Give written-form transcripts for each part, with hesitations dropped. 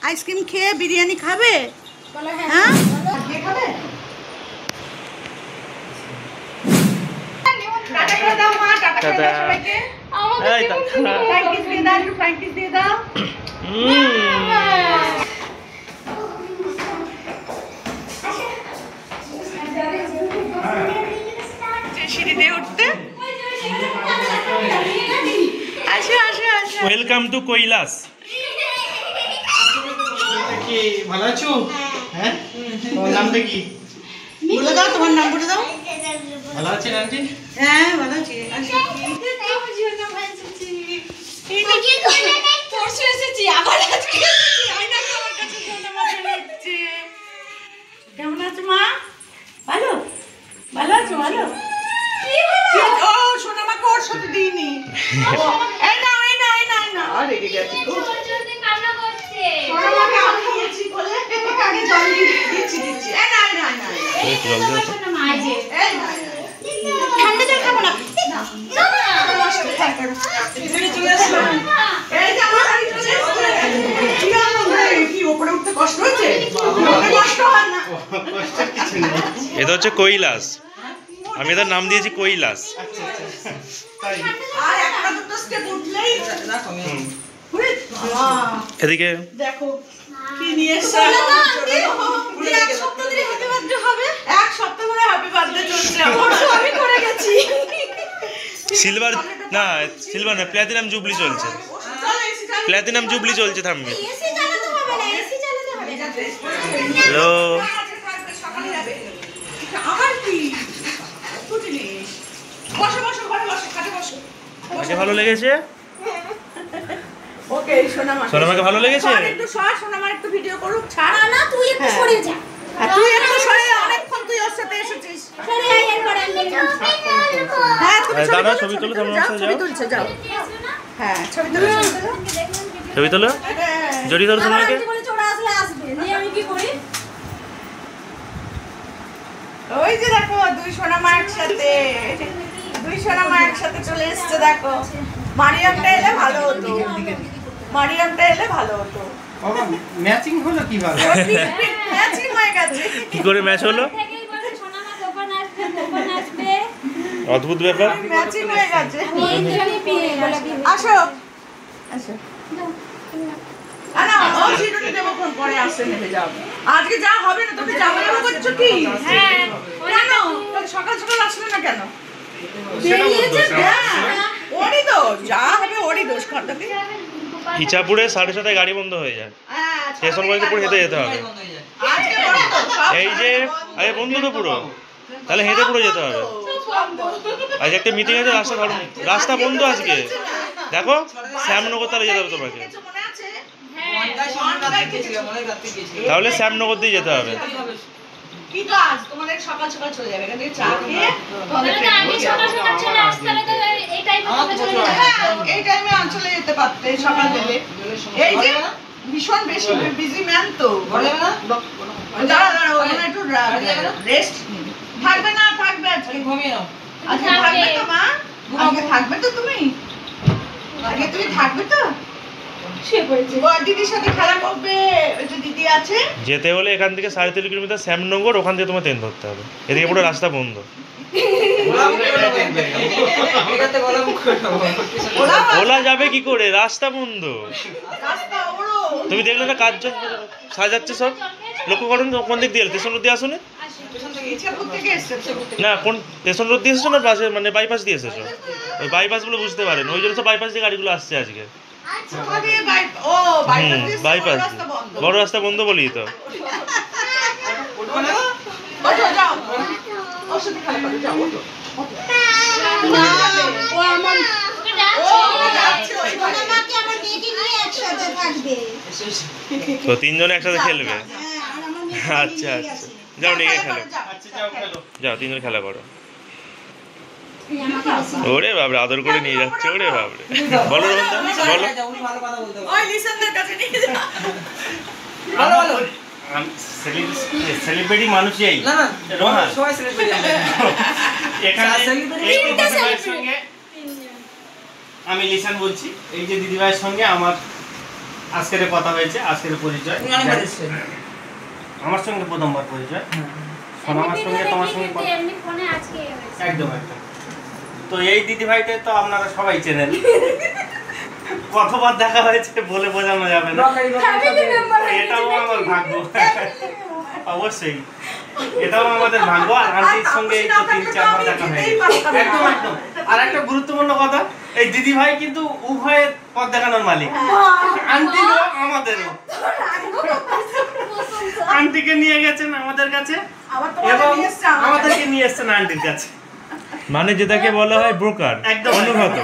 Ice cream খেয়ে বিরিয়ানি খাবে? হ্যাঁ খাবে? টাটা করে দাও মা, টাটা করে দাও সবাইকে। ফ্রাঙ্কিস দিয়ে দাও, একটু ফ্রাঙ্কিস দিয়ে দাও। সিঁড়ি দিয়ে উঠতে। আসো আসো আসো। Welcome to Kailash. কি ভালো আছো? হ্যাঁ, তোমার নামটা কি? বলে দাও, তোমার নাম বলে দাও। ভালো আছেন আন্টি? হ্যাঁ ভালো আছি। কেমন আছো মা? ভালো ভালো আছো? ভালো। ও সোনামাকে ওর সাথে দিইনি। এই না এই না এই না এই না, আরে রেগে গেছি। সোনামাকে আমি দিয়েছি বলে আগে জল দিচ্ছি। এই না এই না এই না, এই না ঠান্ডা জল খাবো না। এটা হচ্ছে কৈলাস, আমি এটার নাম দিয়েছি কৈলাস। এদিকে দেখো কি নিয়ে এসেছে। এক সপ্তাহ ধরে হ্যাপি বার্থডে হবে। এক সপ্তাহ ধরে হ্যাপি বার্থডে চলছে। আমি করে গেছি। সিলভার না, সিলভার না, প্ল্যাটিনাম জুবলি চলছে। প্ল্যাটিনাম জুবলি চলছে। থামবে। এসি চালাতে হবে না, এসি চালাতে হবে না। হ্যালো, আমার কি কত জিনিস। বসো বসো ঘরে বসো, খাটে বসো। আমাকে ভালো লেগেছে। ওকে সোনামা, সোনামাকে ভালো লেগেছে। একটু সর, সোনামা একটু ভিডিও করুক। ছাড় না তুই একটু সরে যা। তুই একটু সরে, অনেকক্ষণ তুই ওর সাথে এসেছিস। সরে আয় একবার হ্যাঁ তুমি দাদা ছবি তুলো, তোমরা যাও, যাও। ছবি তুলছো যাও। হ্যাঁ ছবি তুলো, ছবি তুলো। ছবি তোলো, জড়িয়ে ধরো সোনামাকে। বলে চোরা আসলে আসবে। নিয়ে আমি কি করি? ওই যে দেখো দুই সোনামা একসাথে, দুই সোনামা একসাথে চলে এসেছে। দেখো মারিয়ামটা এলে ভালো হতো, মারিয়ামটা এলে ভালো হতো। বাবা ম্যাচিং হলো কিভাবে? ম্যাচিং হয়ে গেছে। কি করে ম্যাচ হলো? থেকেই বলে সোনামা গোপন আসবে, গোপন আসবে। অদ্ভুত ব্যাপার। ম্যাচিং হয়ে গেছে। আমি এই দুজনেই পেয়ে বলে আসো আসো। না ও চিরুনি দেবো, কোন পরে আসতে নেমে যাও। আজকে যা হবে না, তোকে যাবো যাবো করছো কি? হ্যাঁ কেন সকাল সকাল আসলে না কেন? সেটা বলতো, ওরই দোষ, যা হবে ওরই দোষ। খরদাকে ইচাপুরে 7:30 গাড়ি বন্ধ হয়ে যায়। স্টেশন পর্যন্ত পুরো হেঁটে যেতে হবে। আজকে বন্ধ, সব এই যে আরে বন্ধু তো পুরো, তাহলে হেঁটে পুরো যেতে হবে। আজ একটা মিটিং আছে, রাস্তা ধরো, রাস্তা বন্ধ আজকে। দেখো শ্যামনগর তাহলে যেতে হবে তোমাকে। মনে আছে? তাহলে শ্যামনগর দিয়ে যেতে হবে। কি কাজ তোমাদের? সকাল সকাল চলে যাবে, এখান থেকে চা খেয়ে তোমাদের তাহলে আমি সকাল সকাল চলে আসতে হবে, তো এই টাইমে তোমরা চলে যাবে। হ্যাঁ, এই টাইমে অঞ্চলে যেতে পারতে সকাল থেকে। এই যে ভীষণ বেশি বিজি ম্যান তো। দাঁড়া দাঁড়া, ওখানে একটু রেস্ট থাকবে না? থাকবে আজকে, আজকে থাকবে তো মা? আজকে থাকবে তো তুমি? আজকে তুমি থাকবে তো? দিদির সাথে খেলা করবে, ওই যে দিদি আছে। যেতে হলে এখান থেকে 3.5 কিলোমিটার শ্যামনগর, ওখান থেকে তোমার ট্রেন ধরতে হবে। এদিকে পুরো রাস্তা বন্ধ। ওলা যাবে কি করে? রাস্তা বন্ধ। রাস্তা ওড়ো। তুমি দেখলে না কাজ সাজাচ্ছে সব? লক্ষ্য করুন কোন দিক দিয়ে? স্টেশন রোড দিয়ে আসুন ইচ্ছাপুর থেকে এসেছে। না, কোন স্টেশন রোড দিয়ে এসেছো না বাসে, মানে বাইপাস দিয়ে এসেছো? ওই বাইপাসগুলো বুঝতে পারেন, ওই জন্য তো বাইপাস দিয়ে গাড়িগুলো আসছে আজকে। বাইপাস বড় রাস্তা বন্ধ বলি তো। তো তিনজনে একসাথে খেলবে? আচ্ছা আচ্ছা, যাও নিয়ে খেলো, যাও তিনজন খেলা করো। ওরে বাবরে, আদর করে নিয়ে যাচ্ছে। ওরে বাবরে, বলো রোহনদা, বলো। সেলিব্রিটি মানুষই রোহান এখানে। আমি লিসান বলছি। এই যে দিদিভাইয়ের সঙ্গে আমার আজকের কথা হয়েছে, আজকের পরিচয়। তুমি অনেকবার এসেছো। আমার সঙ্গে প্রথমবার পরিচয়, আমার সঙ্গে তোমার সঙ্গে কিন্তু এমনি ফোনে আজকে হয়েছে। একদম একদম। তো এই দিদি ভাইকে তো আপনারা সবাই চেনেন, কতবার দেখা হয়েছে বলে বোঝানো যাবে না। এটাও আমার ভাগ্য, অবশ্যই এটাও আমাদের ভাগ্য। আর আন্টির সঙ্গে এই তো 3-4 বার দেখা হয়েছে। একদম একদম। আর একটা গুরুত্বপূর্ণ কথা, এই দিদি ভাই কিন্তু উভয়ের পথ দেখানোর মালিক, আন্টিরও আমাদেরও। আন্টিকে নিয়ে গেছেন আমাদের কাছে এবং আমাদেরকে নিয়ে এসছেন আন্টির কাছে। মানে যেটাকে বলা হয় ব্রোকার, একদম। অনুগত।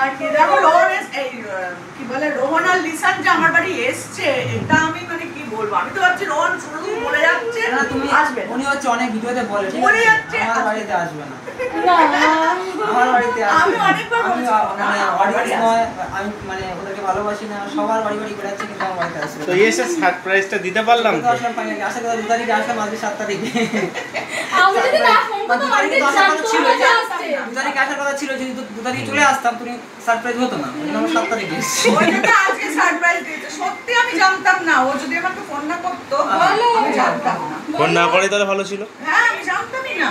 আর কি দেখো কি বলে রোহন আর লিসান যে আমার বাড়ি এসছে, এটা আমি মানে কি বলবো, আমি তো ভাবছি রোহন শুধু বলে যাচ্ছে না, তুমি আসবে না। উনি হচ্ছে অনেক ভিডিওতে বলে, ঠিক বলে আছে? যাচ্ছে, আমার আসবে বাড়িতে আসবে না, না আমার বাড়িতে আসবে আমি না। অনেকবার আমি বলছি, মানে আমার অডিয়েন্স বাড়ি নয়, আমি মানে ওদেরকে ভালোবাসি না, সবার বাড়ি বাড়ি বেড়াচ্ছে, কিন্তু আমার বাড়িতে আসবে তো না। এসে সারপ্রাইজটা দিতে পারলাম তো তো। আসলাম ফাইনালি, আশা করি 2 তারিখে আসলাম, আজকে 7 তারিখে। আমি যদি না ফোন করতাম 2 তারিখে তো আমি আসার কথা ছিল, জানতাম না। 2 তারিখে আসার কথা ছিল, যদি 2 তারিখে চলে আসতাম তুমি সারপ্রাইজ হতো না, ওই জন্য আমরা 7 তারিখে এসেছি। ওই জন্য আজকে সারপ্রাইজ দিয়েছে। সত্যি আমি জানতাম না, ও যদি আমাকে ফোন না করতো আমি জানতাম না। ফোন না করে তাহলে ভালো ছিল। হ্যাঁ আমি জানতামই না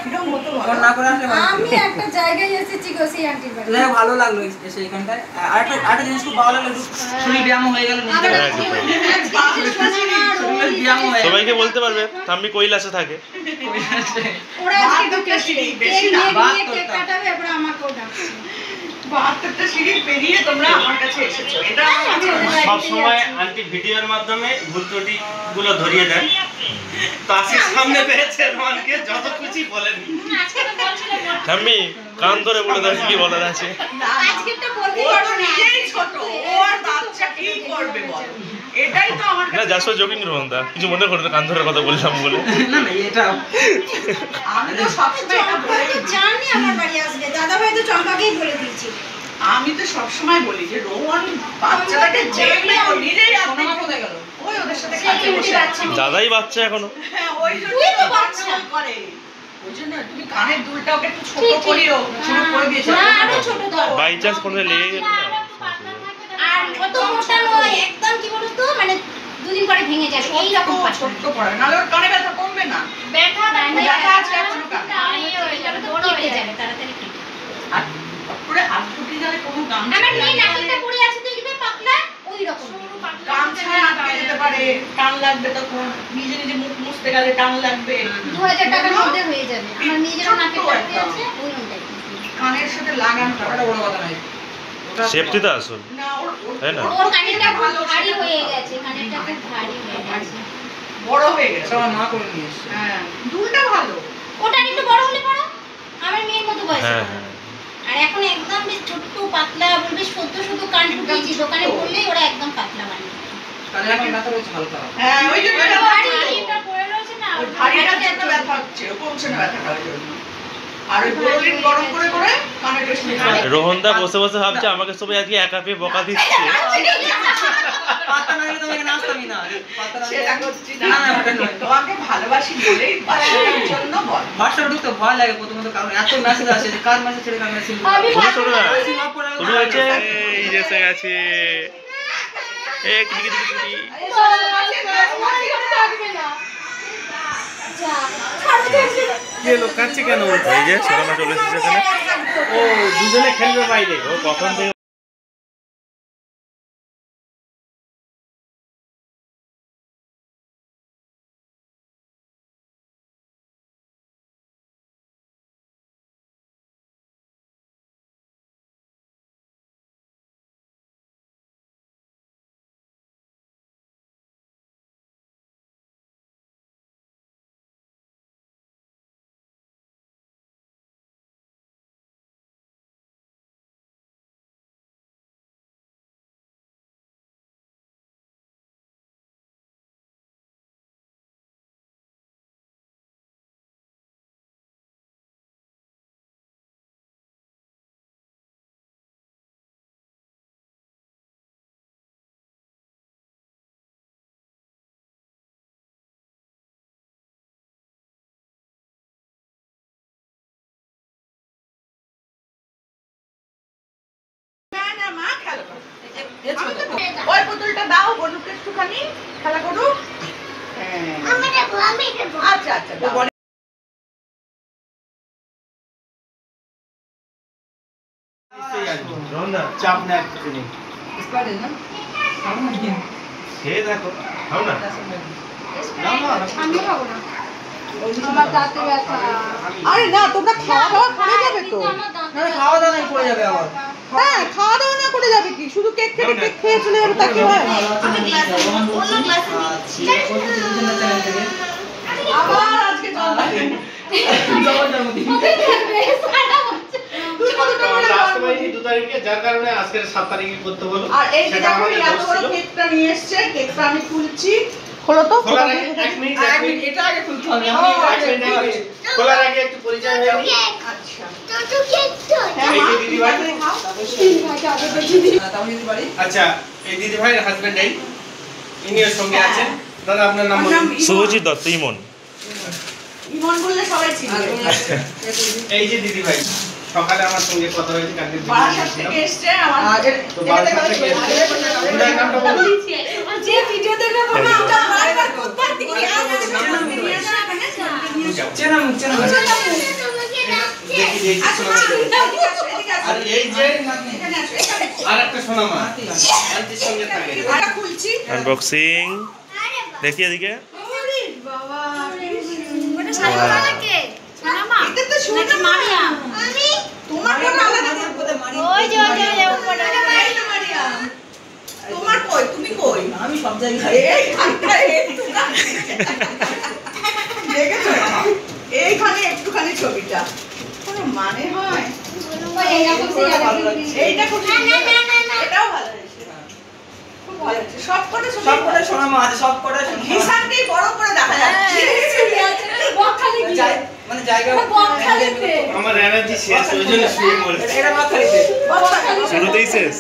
এরকম হতো ফোন বলো। না করে আসলে ভালো আমি ছিল। একটা জায়গায় এসেছি গো সেই আন্টির বাড়ি। যাই হোক, ভালো লাগলো এসে এখানটায়। আর একটা জিনিস খুব ভালো লাগলো, একটু শরীর ব্যায়াম হয়ে গেল, নিজেদের হ্যাঁ, একদম। শরীরের ব্যায়াম হয়ে গেল। সবাইকে বলতে পারবে ঠাম্মি কৈলাসে থাকে। ওরা আজকে ঢুকেছে। বেশি কেক না, নিয়ে বাদ গিয়ে করতাম। কেক কাটাবে, এরপর আমাকেও ডাকছে। 72টা সিঁড়ি পেরিয়ে তোমরা আমার কাছে এসেছো, এটা আমার কাছে অনেক। সব সময় আন্টি ভিডিওর মাধ্যমে ভুল ত্রুটি গুলো ধরিয়ে দেন। তো আসির সামনে পেয়েছে রোহনকে, যত খুশি বলেন। আজকে তো বলছিল ঠাম্মি কান ধরে বলে দাও কি বলার আছে। আজকেরটা বলতে ও তো পারবো না। নিজেই ছোট, ও আর বাচ্চা কি করবে বল, এটাই তো আমার না কাছে। যাসো যোগিনী রোহনদা কিছু মনে করো না, কান ধরে কথা বললাম বলে। না না, এটা আমি তো সবসময় এটা চম্পা তো বলি, জানি আমার বাড়ি আসবে, দাদা ভাই তো চম্পাকেই বলে দিয়েছিল। আমি তো সবসময় বলি যে রোহন বাচ্চাটাকে দেখলে ও নিজেই আসবে, সোনামা কোথায় গেল? ওই ওদের সাথে সে খাতে কিউটি বসে বাচ্চা মেয়ে। দাদাই বাচ্চা এখনো। হ্যাঁ ওই জন্য তুই তো তো বাচ্চা। বাচ্চা করে, ওই জন্য তুমি কানের দুলটা ওকে একটু ছোট ঠিক, ঠিক। করিও, ছোট করে দিয়েছো। না, আরো ছোট দাও। বাই চান্স কোনো লেগে গেল না। আর কত মোটা নয়, একদম কি বলতো মানে 2 দিন পরে ভেঙে যাবে এই রকম পাঁচটা। ছোট্ট করে, নাহলে ওর কানে ব্যথা কমবে না। ব্যথা ব্যথা আছে এখনো কানে। কেটে যাবে তাড়াতাড়ি কেটে যাবে। আর পুরো আটকুটি জালে কোনো গান আমার মেয়ে নাকেরটা পড়ে আছে দেখবে পাতলা ওই রকম গামছায় আটকে যেতে পারে, টান লাগবে, তখন নিজে নিজে মুখ মুছতে গেলে টান লাগবে। 2000 টাকার মধ্যে হয়ে যাবে। আমার নিজেরও নাকের টাকা আছে ওই রকমটাই। কানের সাথে লাগানো ওটা বড় কথা নয়। ওটা সেফটি তো আসল। না তাই না? ওর কানেরটা খুব ভারী হয়ে গেছে, কানেরটা খুব ভারী হয়ে গেছে। বড় হয়ে গেছে। সবার মা করে নিয়ে এসছে। হ্যাঁ দুলটা ভালো। ওটা একটু বড় হলে পড়ো আমার মেয়ের মতো বয়স। হ্যাঁ হ্যাঁ। আর এখন একদম বেশ ছোট্ট পাতলা, বলবে শুধু কান ঢুকিয়েছি, দোকানে পড়লেই ওরা একদম পাতলা বানিয়ে দেয়। কানে এখন ব্যথা রয়েছে হালকা। হ্যাঁ ওই জন্য ওটা ব্যথা ভারী, হচ্ছে। এটা পড়ে রয়েছে না, ওই ওর ভারীটার ভারীটা জন্য ব্যথা হচ্ছে, কমছে না ব্যথাটা ওই জন্য। আর ওই বোরোলিন গরম করে করে কানে বেশ রোহনদা বসে বসে ভাবছে আমাকে সবাই আজকে একা পেয়ে বকা দিচ্ছে। পাতা না গেলে তো আমি এখানে আসতামই না। পাতা না সেটা গেলে- করছি না, না। না, ওটা নয়। তোমাকে ভালোবাসি বলেই বাচ্চাটার জন্য বল। হোয়াটসঅ্যাপে ঢুকতে ভয় লাগে প্রথমত, কারণ এত মেসেজ আসে যে কার মেসেজ ছেড়ে কার মেসেজ। আমি তুমি শোনো না, সীমা পড়ে গেল। তুমি হচ্ছে এই যে এসে গেছে। এই টিকি টিকি টিকি। কি হলো, কাঁদছে কেন? এই যে সোনামা চলে এসেছে এখানে। ও দুজনে খেলবে বাইরে। ও কখন থেকে দাও বলুক একটুখানি খেলা করুক। হ্যাঁ আচ্ছা আচ্ছা দাও। চাপ না একটুখানি খেয়ে দেখো, খাও না। আমি খাবো না। আরে না তোমরা খাওয়া দাওয়া করে যাবে তো? না খাওয়া দাওয়া নাই পড়ে যাবে আবার। হ্যাঁ খাওয়া দাওয়া না করে যাবে কি, শুধু কেক কেটে কেক খেয়ে চলে যাবে তা কি হয়? আবার আজকে জন্মদিন। আসতে পারিনি 2 তারিখে, যার কারণে আজকে 7 তারিখে করতে হলো। আর এই যে সেটা দেখো আমাদের এত দোষ বড় ছিল। কেকটা নিয়ে এসেছে, কেকটা আমি খুলছি। খোলো তো। খোলার আগে 1 মিনিট, 1 মিনিট। এটা আগে খুলতে হবে। ও, আচ্ছা, এক মিনিট। খোলার আগে একটু পরিচয় হয়ে নিই। আচ্ছা এই যে দিদিভাই। তাহলে যদি পারি। আচ্ছা, এই দিদিভাইয়ের হাজবেন্ড এই, ইনিও সঙ্গে আছেন। দাদা আপনার নাম বলুন। শুভজিৎ দত্ত ইমন। ইমন বললে সবাই চিনবে। এই যে দিদিভাই, সকালে আমার সঙ্গে কথা হয়েছে, কালকে বারাসাত থেকে এসেছে আমার। তো বারাসাত থেকে এসেছে। দিদিভাইয়ের নামটা বলুন। যে ভিডিও দেখবে বাবা আমরা বারবার কোথায় দিকে আসছে। চেনা মুখ, চেনা মুখ। দেখি দেখি শোনা। আর এই যে এখানে আসো, এখানে। আর একটা সোনামা, আন্টির সঙ্গে থাকে। এটা খুলছি। আনবক্সিং দেখি এদিকে। ওরে বাবা, এটা তো নাকি মারিয়াম? তোমার কোন আলাদা ওই যে এই তো মারিয়াম। তোমার কই, তুমি কই? আমি সব জায়গায় দেখেছো এইখানে একটুখানি ছবিটা কোনো মানে হয়? এইটা খুব এটাও ভালো হয়েছে, খুব ভালো হয়েছে। সব কটা ছবি সব কটাই সোনা মা আছে, সব কটাই সোনা মা। হিসাবটাই বড় করে দেখা যাচ্ছে। মানে জায়গা আমার এনার্জি শেষ, ওই জন্য শুয়ে পড়েছে। এটা মাথারিতে। শুরুতেই শেষ।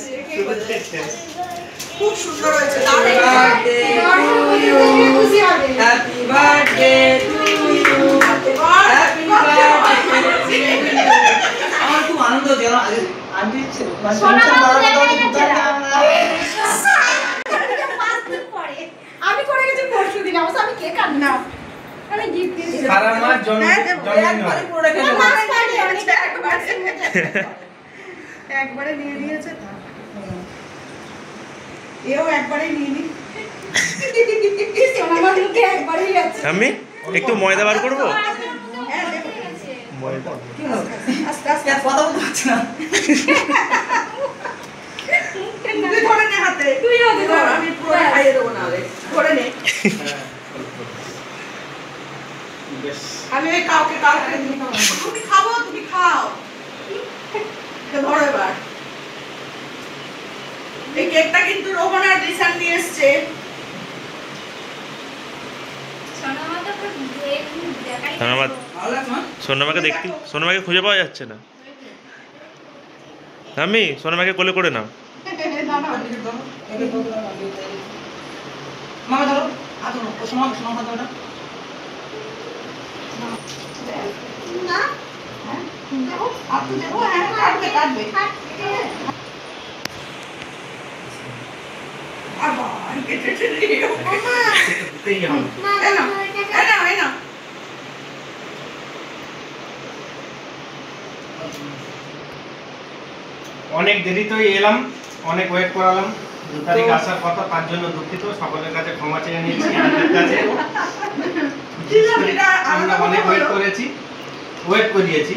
খুব সুন্দর হয়েছে। Happy birthday to you, happy birthday to you. আমার খুব আনন্দ হচ্ছে, কারণ আন্টি আমি করে গেছি পরশু দিন, অবশ্য আমি কেক আনলাম, আমি গিফট দিয়েছি। সারা মাস জন্মদিন হয়। পুরোটা খেয়ে নেবো। একবারে নিয়ে নিয়েছে তা। এও একবারে নিয়ে নি। আমার মুখে একবারই আছে। আমি একটু ময়দা বার করবো। হ্যাঁ দেখো। ময়দা কি হলো? আস্তে আস্তে আর কথা বলতে পারছি না। তুই ধরে নে হাতে। তুই হাতে ধর। আমি পুরো খাইয়ে দেবো না রে। ধরে নে। বেশ। আমি ওই কাউকে তুমি খাবো, তুমি খাও। তো ধরো এবার। এই কেকটা কিন্তু রোহন আর রিসান নিয়ে এসছে। সোনামাটা তো দেখাই সোনামা ভালো লাগছে মা? সোনামাকে দেখতে, সোনামাকে খুঁজে পাওয়া যাচ্ছে না। আমি সোনামাকে কোলে করে নাও। মামা ধরো, হাত ধরো, ও সোনা সোনা হাত ধরো। দেখো, আপনি দেখো, হ্যাঁ, কাটবে, কাটবে। আবার কেটেছে রে। দিতেই হবে। এই নাও, এই নাও, এই নাও। অনেক দেরিতেই এলাম, অনেক ওয়েট করালাম। 2 তারিখ আসার কথা, তার জন্য দুঃখিত। সকলের কাছে ক্ষমা চেয়ে নিয়েছি, আপনাদের কাছে। আমরা অনেক ওয়েট করেছি, ওয়েট করিয়েছি,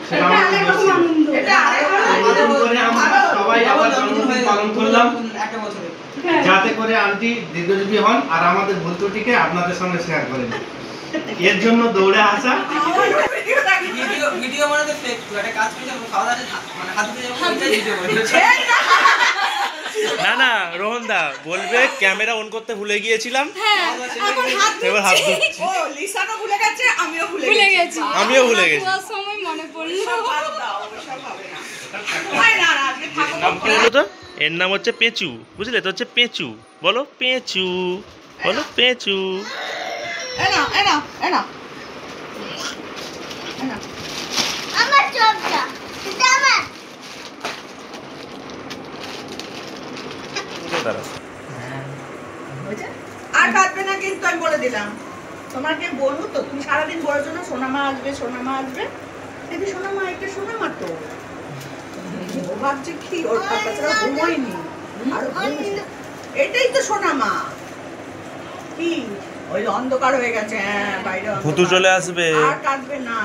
সেটা আমাদের দোষ ছিল। এটা আরেকবার এরকম করে আমরা সবাই আবার জন্মদিন পালন করলাম, একটা বছরে। যাতে করে আন্টি দীর্ঘজীবী হন আর আমাদের ভুল ত্রুটিকে আপনাদের সঙ্গে শেয়ার করেন। এর জন্য দৌড়ে আসা। ভিডিও মানে তো ফেক, একটা কাজ করে যাবো, খাওয়া দাওয়া মানে হাত ধুয়ে যাবো, ওইটাই ভিডিও করে। না না রোহনদা বলবে ক্যামেরা অন করতে ভুলে গিয়েছিলাম, এখন হাত এবার হাত ধুচ্ছি। ও লিসানও ভুলে গেছে, আমিও ভুলে ভুলে গেছি। গেছি। আমিও ভুলে গেছি। খাওয়ার সময় মনে পড়লো। সব বাদ দাও, ওসব হবে না। হয় না, না, আজকে ঠাকুর নাম কি বলো তো? এর নাম হচ্ছে পেঁচু, বুঝলে তো? হচ্ছে পেঁচু। বলো পেঁচু, বলো পেঁচু। এ নাও, এ নাও, এ নাও। এ নাও। আমার চপটা, এটা আমার। দাঁড়া। আর কাঁদবে না কিন্তু, আমি বলে দিলাম। তোমাকে বলবো তো, তুমি সারাদিন বলার জন্য সোনামা আসবে সোনামা আসবে, কিন্তু সোনামা একটা সোনামা তো ও ভাবছে কি ওর তাছাড়া ঘুমোয়নি আর এটাই তো সোনামা। কি ওই অন্ধকার হয়ে গেছে, হ্যাঁ বাইরে ভূতু চলে আসবে। আর কাঁদবে না।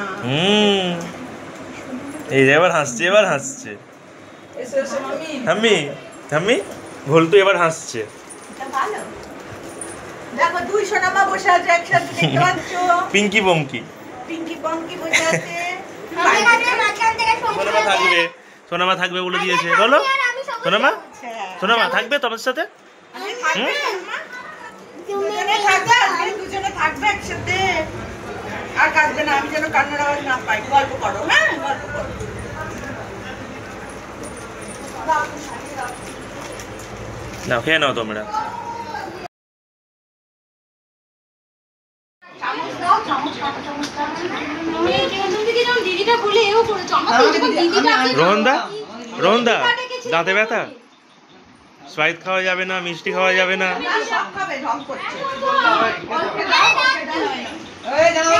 এই যে এবার হাসছে, এবার হাসছে। এসো এসো মামি। ঠাম্মি ঠাম্মি ভুলটু এবার হাসছে। এটা ভালো। দেখো দুই সোনামা বসে আছে একসাথে, দেখতে পাচ্ছ? পিঙ্কি পঙ্কি। পিঙ্কি পঙ্কি বসে আছে। সোনামা থাকবে, সোনামা থাকবে বলে দিয়েছে। বলো সোনামা, সোনামা থাকবে তোমার সাথে। আমি থাকবে সোনামা? দুজনে থাকবে, আজকে দুজনে থাকবে একসাথে। আর কাঁদবে না, আমি যেন কান্নার আওয়াজ না পাই। গল্প করো, হ্যাঁ গল্প করো। নাও খেয়ে নাও তোমরা। দিদিটা বলে এও করেছো আমাকে যখন দিদিটা রোহনদা, রোহনদা দাঁতে ব্যথা, স্প্রাইট খাওয়া যাবে না, মিষ্টি খাওয়া যাবে না। না, সব খাবে, ঢং করছে। এই দাও।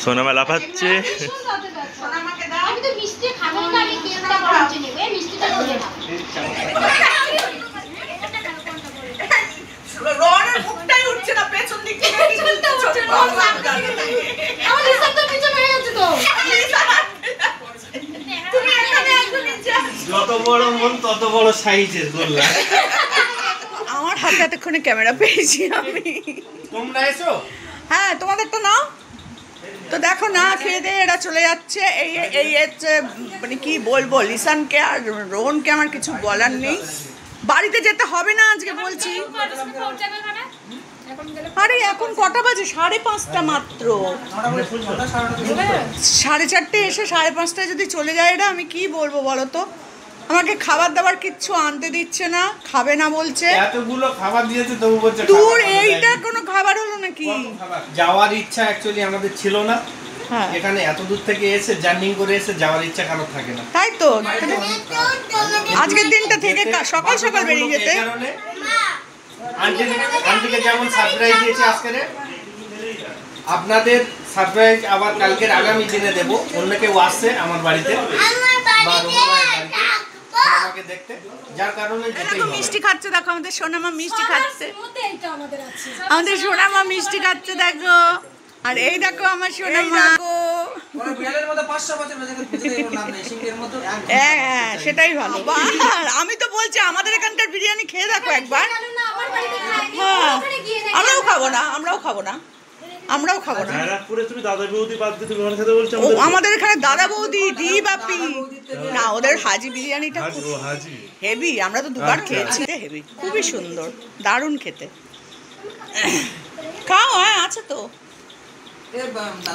সোনামা লাফাচ্ছে। সোনামাকে দাও। আমি তো মিষ্টি খাবো না, আমি কেকটা বরঞ্চ নেব। এই মিষ্টিটা তুলে নাও। রোহনের মুখটাই উঠছে না, পেছন দিক থেকে পেছনটা উঠছে না, আমার লিসার তো পিছন হয়ে গেছে তো। তুমি এখানে একদম নিচে আসো। যত বড় মন তত বড় সাইজের গোল্লা। আমার হাতে এতক্ষণে ক্যামেরা পেয়েছি আমি। তোমরা এসো। হ্যাঁ তোমাদের তো নাও তো। দেখো না খেয়ে দিয়ে এরা চলে যাচ্ছে। এই এই হচ্ছে মানে কি বলবো, লিসানকে আর রোহনকে আমার কিছু বলার নেই। বাড়িতে যেতে হবে না আজকে বলছি। আরে এখন কটা বাজে? 5:30 মাত্র। 4:30 এসে 5:30 যদি চলে যায় এরা, আমি কি বলবো বলো তো? আমাকে খাবার দাবার কিচ্ছু আনতে দিচ্ছে না, খাবে না বলছে। এতগুলো খাবার দিয়েছে তবু বলছে দূর, খাবার পাওয়া এইটা যায়নি। কোনো খাবার হলো নাকি? যাওয়ার ইচ্ছা অ্যাকচুয়ালি আমাদের ছিল না। হ্যাঁ এখানে এত দূর থেকে এসে জার্নি করে এসে যাওয়ার ইচ্ছা কারো থাকে না। তাই তো, আজকের দিনটা থেকে সকাল সকাল বেরিয়ে যেতে। এই কারণে আন্টিকে যেমন সারপ্রাইজ দিয়েছে আজকে, আপনাদের সারপ্রাইজ আবার কালকের আগামী দিনে দেব। অন্য কেউ আসছে আমার বাড়িতে বা রোমার বাড়িতে আমাকে দেখতে, যার কারণে যেতেই দেখো হবে। মিষ্টি খাচ্ছে, দেখো আমাদের সোনামা মিষ্টি খাচ্ছে। আমাদের সোনামা মিষ্টি খাচ্ছে দেখো। আর এই দেখো আমার সোনামা। ওরা বিড়ালের মতো 500 বছর বেঁচে গেছে, কোনো লাভ নেই, সিংহের মতো। হ্যাঁ সেটাই ভালো। আর আমি তো বলছি আমাদের এখানকার বিরিয়ানি খেয়ে দেখো একবার। হ্যাঁ আমরাও খাবো না, আমরাও খাবো না, আমরাও খাবো না। ব্যারাকপুরে তুমি দাদা বৌদি বাদ দিয়ে তুমি ওখানে খেতে বলছো? ও আমাদের এখানে দাদা বৌদি দি বাপি না, ওদের হাজি বিরিয়ানিটা খুব ও হাজি। হেভি। আমরা তো দুবার খেয়েছি, হেভি, খুবই সুন্দর, দারুণ খেতে। খাও, হ্যাঁ আছে তো।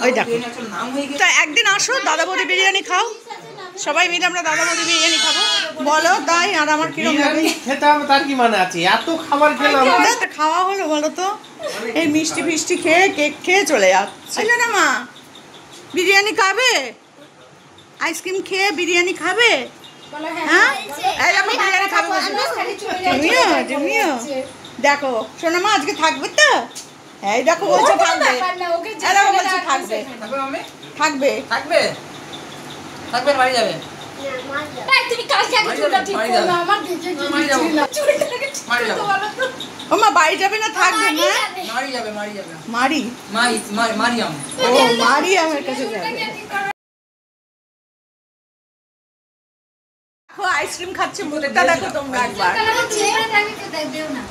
ওই দেখো। নাম হয়ে গেছে। তা একদিন আসো, দাদা বৌদি বিরিয়ানি খাও, সবাই মিলে আমরা দাদা বৌদি বিরিয়ানি খাবো। বলো তাই, আর আমার কিরকম লাগে? বিরিয়ানি খেতে হবে তার কি মানে আছে? এত খাবার খেলাম। একটা খাওয়া হলো বলো তো? এই মিষ্টি ফিষ্টি খেয়ে কেক খেয়ে চলে যাচ্ছে না। মা বিরিয়ানি খাবে? আইসক্রিম খেয়ে বিরিয়ানি খাবে? হ্যাঁ এই দেখো বিরিয়ানি খাবে বলছে। তুমিও তুমিও দেখো সোনামা আজকে থাকবে তো? এই দেখো বলছে থাকবে। এই দেখো বলছে থাকবে, থাকবে মামি? থাকবে। থাকবে? থাকবে, বাড়ি যাবে। তুমি কালকে আগে চুলটা ঠিক করো না, আমার দেখে বাড়ি যাবো। চুলটাকে ঠিক বাড়ি করতে যাবো। বলো তো। ও মা বাড়ি যাবে না থাকবে না? মারি যাবে, মারি যাবে। মারি, মারিয়াম। ও মারি আমার কাছে যাবে। দেখো আইসক্রিম খাচ্ছে, মুখটা দেখো তোমরা একবার। আমার ছেলেরা থাকবে তো দেও না।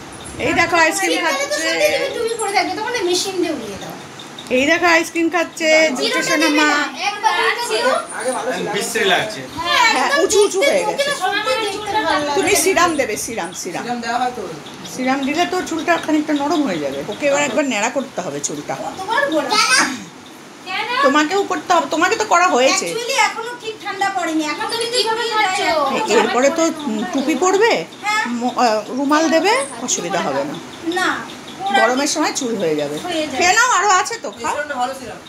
এই দেখো আইসক্রিম খাচ্ছে, তুমি করে থাকবে তখন মেশিন দিয়ে উড়িয়ে দাও। এই দেখো আইসক্রিম খাচ্ছে দুটো সোনামা। একবার ছিল আগে ভালো ছিল। বিশ্রী লাগছে। হ্যাঁ উঁচু উঁচু হয়ে গেছে। আমার দেখতে ভালো লাগে। তুমি সিরাম দেবে, সিরাম সিরাম সিরাম দেওয়া হয় তো। সিরাম দিলে তো চুলটা খানিকটা নরম হয়ে যাবে। ওকে এবার একবার ন্যাড়া করতে হবে চুলটা। তোমার বড় কেন? তোমাকেও করতে হবে, তোমাকে তো করা হয়েছে। অ্যাকচুয়ালি এখনো ঠিক ঠান্ডা পড়েনি। এখন তুমি কিভাবে খাচ্ছো? এরপরে তো টুপি পরবে, রুমাল দেবে, অসুবিধা হবে না। না গরমের সময় চুল হয়ে যাবে। খেয়ে নাও, আরো আছে তো খাও। সিরামটা ভালো সিরাম।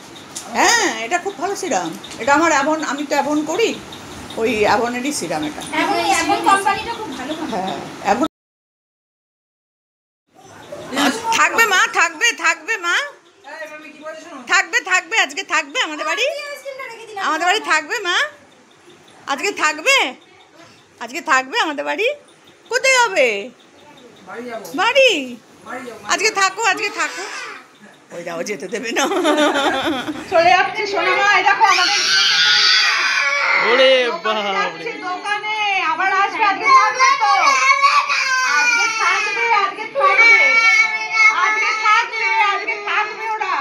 হ্যাঁ এটা খুব ভালো সিরাম। এটা আমার অ্যাভন, আমি তো অ্যাভন করি, ওই অ্যাভনেরই সিরাম এটা। এখন কোম্পানিটা খুব ভালো। হ্যাঁ অ্যাভন থাকবে থাকবে মা, থাকবে থাকবে আজকে থাকবে আমাদের বাড়ি, আমাদের বাড়ি থাকবে মা, আজকে থাকবে, আজকে থাকবে আমাদের বাড়ি। কোথায় হবে বাড়ি? আজকে থাকো, আজকে থাকো। ওই যাও, যেতে দেবে না। চলে যাচ্ছে সোনা মা, এই দেখো আমাদের ওরে দোকানে বাবা যাচ্ছে, দোকানে আবার আসবে। আজকে থাকবে তো, আজকে থাকবে, আজকে থাকবে, আজকে থাকবে, আজকে থাকবে ওরা।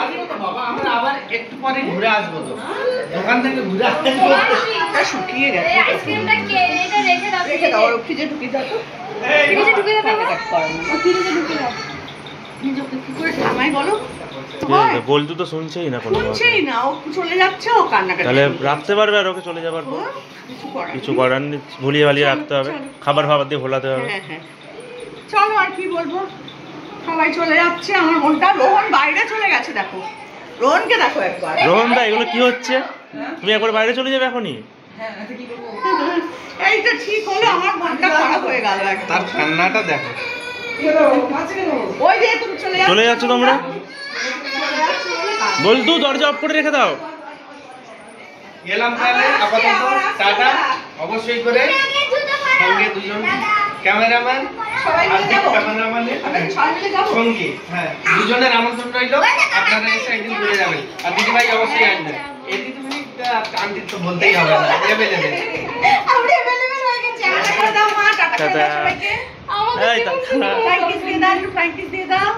আসবো তো বাবা, আমরা আবার একটু পরে ঘুরে আসবো তো, দোকান থেকে ঘুরে আসবো। এটা শুকিয়ে গেছে, আইসক্রিমটা কে এটা রেখে দাও, রেখে দাও, ফ্রিজে ঢুকিয়ে দাও তো। ফ্রিজে ঢুকে দাও, কাট করো না। ফ্রিজে ঢুকে দাও। নিজেকে কি করে থামাই বলো? বলতু তো শুনছেই না কোনো কথা। শুনছেই না, ও চলে যাচ্ছে, ও কান্নাকাটি তাহলে করছে। রাখতে পারবে আর ওকে চলে যাবার পর? কিছু করার কিছু নেই। করার নেই, ভুলিয়ে ভালিয়ে রাখতে হবে, খাবার ফাবার দিয়ে ভোলাতে হবে। হ্যাঁ হ্যাঁ, চলো আর কি বলবো, সবাই চলে যাচ্ছে। আমার মনটা, রোহন বাইরে চলে গেছে, দেখো রোহনকে দেখো একবার। রোহন দা, এগুলো কি হচ্ছে? তুমি একবার বাইরে চলে যাবে এখনই? এইটা ঠিক হলো, আমার মনটা খারাপ হয়ে গেল একদম। তার কান্নাটা দেখো। ওই যে তুমি চলে যাচ্ছ, চলে যাচ্ছ তোমরা? চলে যাচ্ছ বলে কাঁদছে। বলতু, দরজা অফ করে রেখে দাও। গেলাম তাহলে আপাতত, টাটা। অবশ্যই করে সঙ্গে দুজন ক্যামেরাম্যান, সবাই মিলে যাবো, ক্যামেরাম্যানের আমরা সবাই মিলে যাবো। সঙ্গে, হ্যাঁ, দুজনের আমন্ত্রণ রইলো। আপনারা এসে একদিন ঘুরে যাবেন, আর দিদিভাই অবশ্যই আসবেন। এই দিদিভাইটা আন্টি তো বলতেই হবে না, এভেলেবেল। আমরা available হয়ে গেছি। টাটা করে দাও মা, টাটা করে দাও টাটা। সবাইকে। এই টাটা। ফ্লাইং কিস দিয়ে দাও, একটু ফ্লাইং কিস দিয়ে দাও।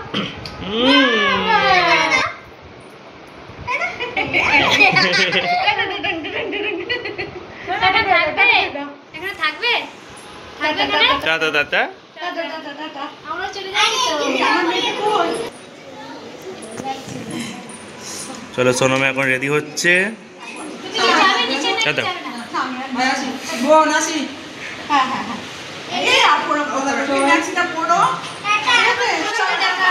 টাটা থাকবে? এখানে থাকবে? থাকবে এখানে? Tata tata. আমরা চলে যাচ্ছি তো। আমার মেয়ে কই? চলো, সোনমে এখন রেডি হচ্ছে। তুমি যাবে নিচে নাকি টাটা। যাবে না? বোন আসি। হ্যাঁ হ্যাঁ হ্যাঁ, এই আর পড়ো, ম্যাক্সিটা পড়ো। টাটা। ঠিক আছে? টাটা।